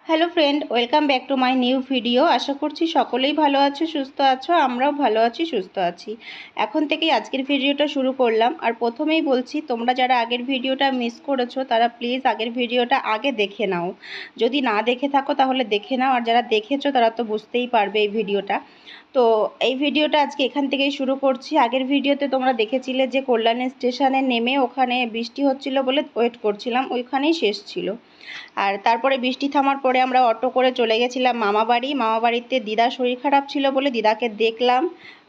Hello friend, welcome back to my new video. আশা করছি সকলেই ভালো আছো, সুস্থ আছো। আমরাও ভালো আছি, সুস্থ আছি। এখন থেকেই আজকের ভিডিওটা শুরু করলাম। আর প্রথমেই বলছি, তোমরা যারা আগের ভিডিওটা মিস করেছো তারা প্লিজ আগের ভিডিওটা আগে দেখে নাও। যদি না দেখে থাকো তাহলে দেখে নাও, আর যারা দেখেছো তারা তো বুঝতেই পারবে এই ভিডিওটা। তো এই ভিডিওটা আজকে এখান থেকেই শুরু করছি। আগের ভিডিওতে তোমরা দেখেছিলে যে কল্যাণী স্টেশনে নেমে ওখানে বৃষ্টি হচ্ছিল বলে ওয়েট করছিলাম, ওইখানেই শেষ ছিল। আর তারপরে বৃষ্টি থামার পরে আমরা অটো করে চলে গেছিলাম মামাবাড়িতে দিদার শরীর খারাপ ছিল বলে দিদাকে দেখলাম।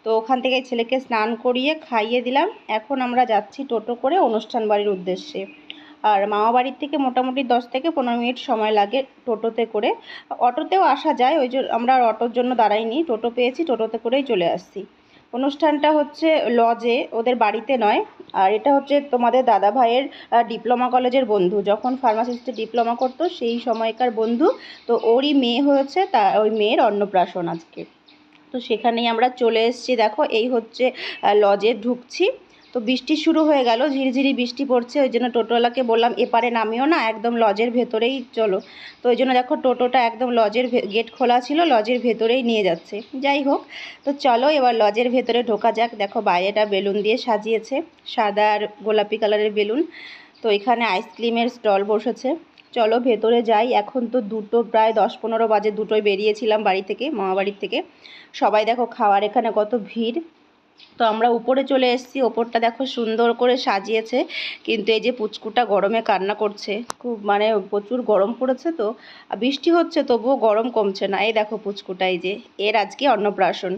তো ওখান থেকে ছেলেকে স্নান করিয়ে খাইয়ে দিলাম। এখন আমরা যাচ্ছি টোটো করে অনুষ্ঠান বাড়ির উদ্দেশ্যে। আর মামাবাড়ির থেকে মোটামুটি 10 থেকে 15 মিনিট সময় লাগে টোটোতে করে। অটোতেও আসা যায়, ওই যে আমরা আর অটোর জন্য দাঁড়াইনি, টোটো পেয়েছি, টোটোতে করেই চলে আসছি। অনুষ্ঠানটা হচ্ছে লজে, ওদের বাড়িতে নয়। আর এটা হচ্ছে তোমাদের দাদা ভাইয়ের ডিপ্লোমা কলেজের বন্ধু, যখন ফার্মাসিস্টে ডিপ্লোমা করতো সেই সময়কার বন্ধু। তো ওরই মেয়ে হয়েছে, তা ওই মেয়ের অন্নপ্রাশন আজকে। তো সেখানেই আমরা চলে এসেছি। দেখো এই হচ্ছে লজে ঢুকছি। তো বৃষ্টি শুরু হয়ে গেল, ঝিরিঝিরি বৃষ্টি পড়ছে, ওই জন্য টোটোওয়ালাকে বললাম এপারে নামিও না, একদম লজের ভেতরেই চলো। তো ওই জন্য দেখো টোটোটা একদম লজের গেট খোলা ছিল, লজের ভেতরেই নিয়ে যাচ্ছে। যাই হোক, তো চলো এবার লজের ভেতরে ঢোকা যাক। দেখো বাইরেটা বেলুন দিয়ে সাজিয়েছে, সাদা আর গোলাপি কালারের বেলুন। তো এখানে আইসক্রিমের স্টল বসেছে। চলো ভেতরে যাই। এখন তো দুটো প্রায় 10-15 বাজে, দুটোয় বেরিয়েছিলাম বাড়ি থেকে, মামাবাড়ির থেকে। সবাই দেখো খাওয়ার এখানে কত ভিড়। তো আমরা উপরে চলে এসেছি, ওপরটা দেখো সুন্দর করে সাজিয়েছে। কিন্তু এই যে পুচকুটা গরমে কান্না করছে খুব, মানে প্রচুর গরম পড়েছে। তো বৃষ্টি হচ্ছে তবুও গরম কমছে না। এই দেখো পুচকুটা, এই যে এর আজকে অন্নপ্রাশন।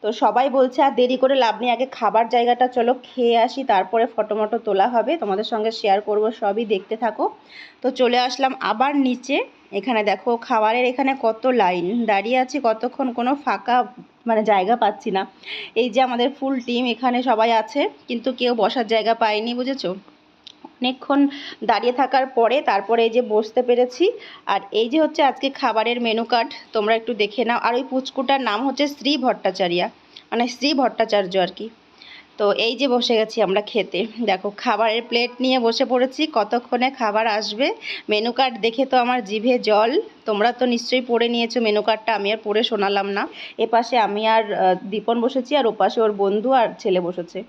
তো সবাই বলছে আর দেরি করে লাভ নেই, আগে খাবার জায়গাটা চলো খেয়ে আসি, তারপরে ফটো মটো তোলা হবে, তোমাদের সঙ্গে শেয়ার করব, সবই দেখতে থাকো। তো চলে আসলাম আবার নিচে। এখানে দেখো খাবারের এখানে কত লাইন, দাঁড়িয়ে আছি কতক্ষণ, কোনো ফাঁকা মানে জায়গা পাচ্ছি না। এই যে আমাদের ফুল টিম এখানে সবাই আছে, কিন্তু কেউ বসার জায়গা পায়নি, বুঝেছো। অনেকক্ষণ দাঁড়িয়ে থাকার পরে তারপরে এই যে বসতে পেরেছি। আর এই যে হচ্ছে আজকে খাবারের মেনু কার্ড, তোমরা একটু দেখে নাও। আর ওই পুচকুটার নাম হচ্ছে শ্রী ভট্টাচার্য, মানে শ্রী ভট্টাচার্য আর কি। তো এই যে বসে গেছি আমরা খেতে। দেখো খাবারের প্লেট নিয়ে বসে পড়েছি, কতক্ষণে খাবার আসবে। মেনু কার্ড দেখে তো আমার জিভে জল। তোমরা তো নিশ্চয়ই পড়ে নিয়েছো মেনু কার্ডটা, আমি আর পড়ে শোনালাম না। এপাশে আমি আর দীপন বসেছি, আর ওপাশে ওর বন্ধু আর ছেলে বসেছে।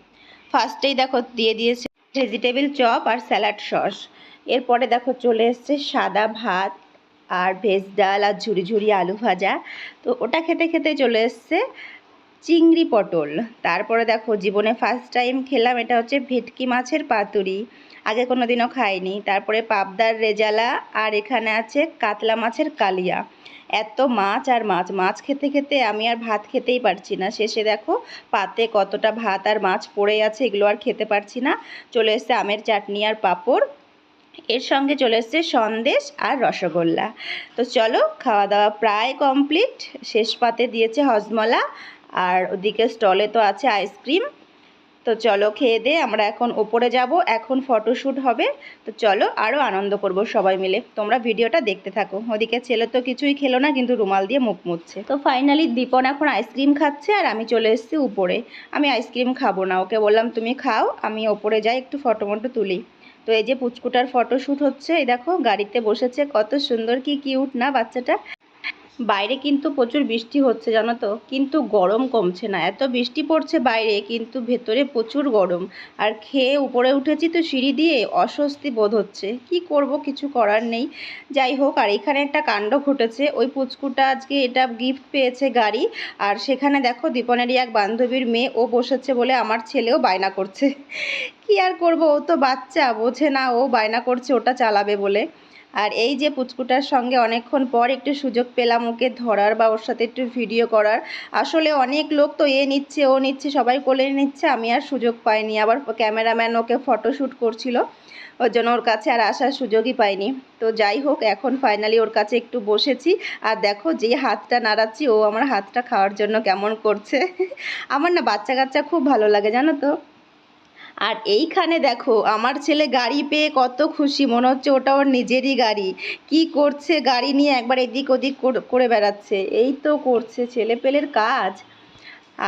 ফার্স্টেই দেখো দিয়ে দিয়েছে ভেজিটেবিল চপ আর স্যালাড সস। এরপরে দেখো চলে এসছে সাদা ভাত আর ভেজ ডাল আর ঝুরি ঝুরি আলু ভাজা। তো ওটা খেতে খেতে চলে এসছে চিংড়ি পটল। তারপরে দেখো জীবনে ফার্স্ট টাইম খেলাম, এটা হচ্ছে ভেটকি মাছের পাতুরি, আগে কোনো দিনও খাইনি। তারপরে পাবদার রেজালা, আর এখানে আছে কাতলা মাছের কালিয়া। এত মাছ আর মাছ, মাছ খেতে খেতে আমি আর ভাত খেতেই পারছি না। শেষে দেখো পাতে কতটা ভাত আর মাছ পড়ে আছে, এগুলো আর খেতে পারছি না। চলে এসছে আমের চাটনি আর পাঁপড়, এর সঙ্গে চলে এসছে সন্দেশ আর রসগোল্লা। তো চলো খাওয়া দাওয়া প্রায় কমপ্লিট। শেষ পাতে দিয়েছে হজমলা, আর ওদিকে স্টলে তো আছে আইসক্রিম। তো চলো খেয়ে দিয়ে আমরা এখন ওপরে যাব, এখন ফটোশ্যুট হবে। তো চলো আরও আনন্দ করব সবাই মিলে, তোমরা ভিডিওটা দেখতে থাকো। ওদিকে ছেলে তো কিছুই খেলো না, কিন্তু রুমাল দিয়ে মুখ মুছছে। তো ফাইনালি দীপন এখন আইসক্রিম খাচ্ছে, আর আমি চলে এসেছি উপরে। আমি আইসক্রিম খাবো না, ওকে বললাম তুমি খাও, আমি ওপরে যাই একটু ফটো মটো তুলি। তো এই যে পুচকুটার ফটোশ্যুট হচ্ছে, এই দেখো গাড়িতে বসেছে, কত সুন্দর, কি কিউট না বাচ্চাটা। বাইরে কিন্তু প্রচুর বৃষ্টি হচ্ছে জানো তো, কিন্তু গরম কমছে না। এত বৃষ্টি পড়ছে বাইরে, কিন্তু ভেতরে প্রচুর গরম। আর খেয়ে উপরে উঠেছি তো সিঁড়ি দিয়ে, অস্বস্তি বোধ হচ্ছে, কি করব, কিছু করার নেই। যাই হোক, আর এখানে একটা কাণ্ড ঘটেছে, ওই পুচকুটা আজকে এটা গিফট পেয়েছে গাড়ি। আর সেখানে দেখো দীপনেরই এক বান্ধবীর মেয়ে, ও বসেছে বলে আমার ছেলেও বায়না করছে। কি আর করব, ও তো বাচ্চা, বোঝে না, ও বায়না করছে ওটা চালাবে বলে। আর এই যে পুচকুটার সঙ্গে অনেকক্ষণ পর একটু সুযোগ পেলাম ওকে ধরার বা ওর সাথে একটু ভিডিও করার। আসলে অনেক লোক তো এ নিচ্ছে ও নিচ্ছে, সবাই কোলে নিচ্ছে, আমি আর সুযোগ পাইনি। আবার ক্যামেরাম্যান ওকে ফটোশ্যুট করছিল, ওর জন্য ওর কাছে আর আসার সুযোগই পাইনি। তো যাই হোক, এখন ফাইনালি ওর কাছে একটু বসেছি। আর দেখো যে হাতটা নাড়াচ্ছি, ও আমার হাতটা খাওয়ার জন্য কেমন করছে। আমার না বাচ্চা কাচ্চা খুব ভালো লাগে জানো তো। আর এইখানে দেখো আমার ছেলে গাড়ি পেয়ে কত খুশি, মনে হচ্ছে ওটা ওর নিজেরই গাড়ি। কি করছে গাড়ি নিয়ে, একবার এদিক ওদিক করে বেড়াচ্ছে, এই তো করছে ছেলে পেলের কাজ।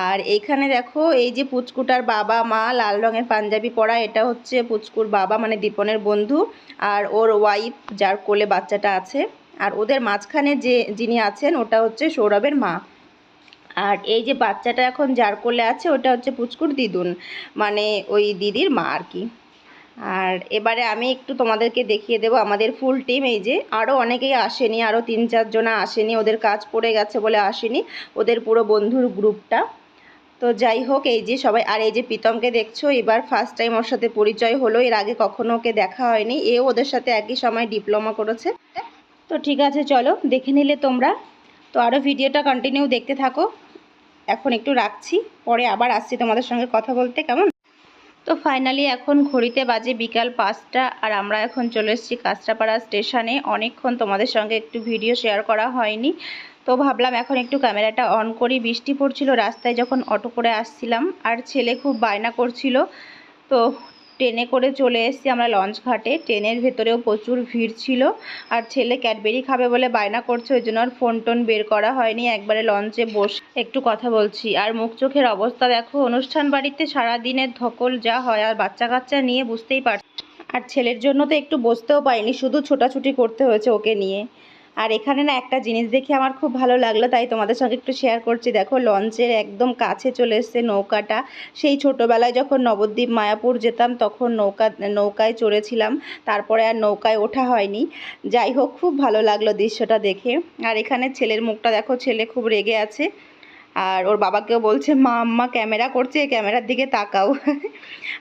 আর এইখানে দেখো এই যে পুচকুটার বাবা মা, লাল রঙের পাঞ্জাবি পরা, এটা হচ্ছে পুচকুর বাবা মানে দীপনের বন্ধু, আর ওর ওয়াইফ যার কোলে বাচ্চাটা আছে। আর ওদের মাঝখানে যিনি আছেন ওটা হচ্ছে সৌরভের মা। আর এই যে বাচ্চাটা এখন যার কোলে আছে ওটা হচ্ছে পুচকুর দিদুন, মানে ওই দিদির মা আর কি। আর এবারে আমি একটু তোমাদেরকে দেখিয়ে দেবো আমাদের ফুল টিম। এই যে আরও অনেকেই আসেনি, আরও 3-4 জনা আসেনি, ওদের কাজ পড়ে গেছে বলে আসেনি, ওদের পুরো বন্ধুর গ্রুপটা। তো যাই হোক, এই যে সবাই। আর এই যে প্রীতমকে দেখছো, এবার ফার্স্ট টাইম ওর সাথে পরিচয় হলো, এর আগে কখনো ওকে দেখা হয়নি। এও ওদের সাথে একই সময় ডিপ্লোমা করেছে। তো ঠিক আছে, চলো দেখে নিলে তোমরা, তো আরও ভিডিওটা কন্টিনিউ দেখতে থাকো। এখন একটু রাখছি, পরে আবার আসছি তোমাদের সঙ্গে কথা বলতে, কেমন? তো ফাইনালি এখন ঘড়িতে বাজে বিকাল 5টা, আর আমরা এখন চলে এসেছি কাঁচরাপাড়া স্টেশনে। অনেকক্ষণ তোমাদের সঙ্গে একটু ভিডিও শেয়ার করা হয়নি, তো ভাবলাম এখন একটু ক্যামেরাটা অন করি। বৃষ্টি পড়ছিল রাস্তায় যখন অটো করে আসছিলাম, আর ছেলে খুব বায়না করছিল, তো ট্রেনে করে চলে এসেছি আমরা লঞ্চ ঘাটে। ট্রেনের ভেতরেও প্রচুর ভিড় ছিল, আর ছেলে ক্যাডবেরি খাবে বলে বায়না করছে, ওই জন্য আর ফোন টোন বের করা হয়নি, একবারে লঞ্চে বসে একটু কথা বলছি। আর মুখ চোখের অবস্থা দেখো, অনুষ্ঠান বাড়িতে সারাদিনের ধকল যা হয়, আর বাচ্চা কাচ্চা নিয়ে বুঝতেই পারছি। আর ছেলের জন্য তো একটু বসতেও পাইনি, শুধু ছোটাছুটি করতে হয়েছে ওকে নিয়ে। আর এখানে না একটা জিনিস দেখে আমার খুব ভালো লাগলো, তাই তোমাদের সঙ্গে একটু শেয়ার করছি। দেখো লঞ্চের একদম কাছে চলে এসছে নৌকাটা। সেই ছোটোবেলায় যখন নবদ্বীপ মায়াপুর যেতাম তখন নৌকায় চড়েছিলাম, তারপরে আর নৌকায় ওঠা হয়নি। যাই হোক, খুব ভালো লাগলো দৃশ্যটা দেখে। আর এখানে ছেলের মুখটা দেখো, ছেলে খুব রেগে আছে, আর ওর বাবাকেও বলছে মা আম্মা ক্যামেরা করছে, ক্যামেরার দিকে তাকাও।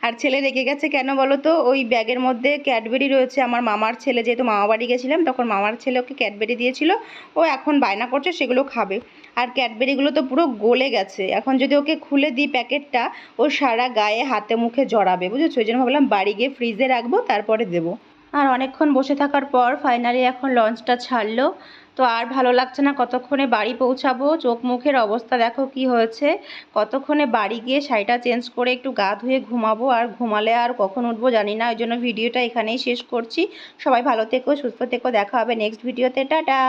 আর ছেলে রেগে গেছে কেন বলো তো, ওই ব্যাগের মধ্যে ক্যাডবেরি রয়েছে। আমার মামার ছেলে, যেহেতু মামা বাড়ি গেছিলাম তখন মামার ছেলে ওকে ক্যাডবেরি দিয়েছিল, ও এখন বায়না করছে সেগুলো খাবে। আর ক্যাডবেরিগুলো তো পুরো গলে গেছে, এখন যদি ওকে খুলে দিই প্যাকেটটা, ও সারা গায়ে হাতে মুখে জড়াবে, বুঝেছো? ওই জন্য ভাবলাম বাড়ি গিয়ে ফ্রিজে রাখবো, তারপরে দেবো। আর অনেকক্ষণ বসে থাকার পর ফাইনালি এখন লঞ্চটা ছাড়লো। তো আর ভালো লাগছে না, কতক্ষণে বাড়ি পৌঁছাবো। চোখ মুখের অবস্থা দেখো কি হয়েছে। কতক্ষণে বাড়ি গিয়ে শাড়িটা চেঞ্জ করে একটু গা ধুয়ে ঘুমাবো, আর ঘুমালে আর কখন উঠবো জানি না। ওই জন্য ভিডিওটা এখানেই শেষ করছি। সবাই ভালো থেকো, সুস্থ থেকো, দেখা হবে নেক্সট ভিডিওতে। টাটা।